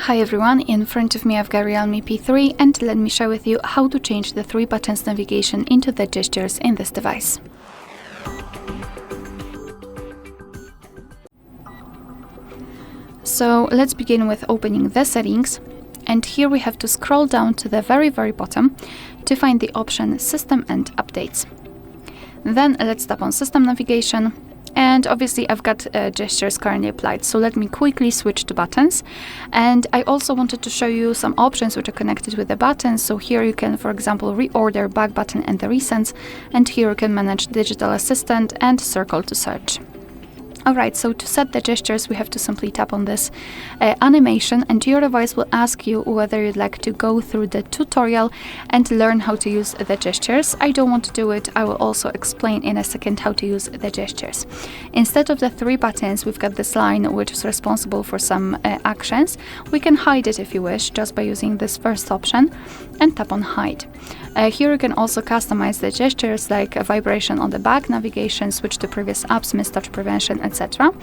Hi everyone, in front of me I've got REALME P3 and let me share with you how to change the 3 buttons navigation into the gestures in this device. So let's begin with opening the settings, and here we have to scroll down to the very bottom to find the option System and Updates. Then let's tap on System Navigation. And obviously I've got gestures currently applied, so let me quickly switch to buttons. And I also wanted to show you some options which are connected with the buttons. So here you can, for example, reorder back button and the recents, and here you can manage digital assistant and circle to search. Alright, so to set the gestures we have to simply tap on this animation, and your device will ask you whether you'd like to go through the tutorial and learn how to use the gestures. I don't want to do it. I will also explain in a second how to use the gestures. Instead of the 3 buttons, we've got this line which is responsible for some actions. We can hide it if you wish, just by using this first option and tap on Hide. Here you can also customize the gestures, like a vibration on the back, navigation, switch to previous apps, mistouch prevention, etc.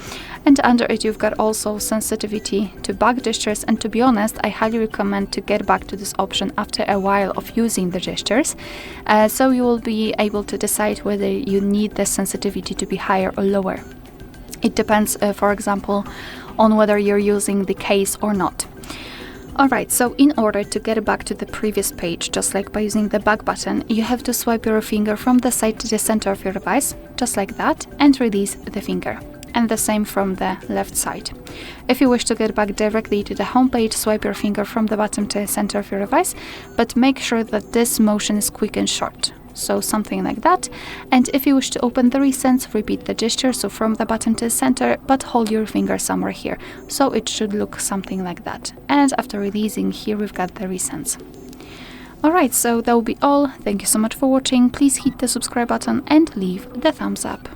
And under it you've got also sensitivity to back gestures, and to be honest, I highly recommend to get back to this option after a while of using the gestures, so you will be able to decide whether you need the sensitivity to be higher or lower. It depends, for example, on whether you're using the case or not. Alright, so in order to get back to the previous page, just like by using the back button, you have to swipe your finger from the side to the center of your device, just like that, and release the finger. And the same from the left side. If you wish to get back directly to the home page, swipe your finger from the bottom to the center of your device, but make sure that this motion is quick and short. So something like that. And if you wish to open the recents, repeat the gesture, so from the bottom to the center, but hold your finger somewhere here. So it should look something like that. And after releasing, here we've got the recents. Alright, so that will be all. Thank you so much for watching. Please hit the subscribe button and leave the thumbs up.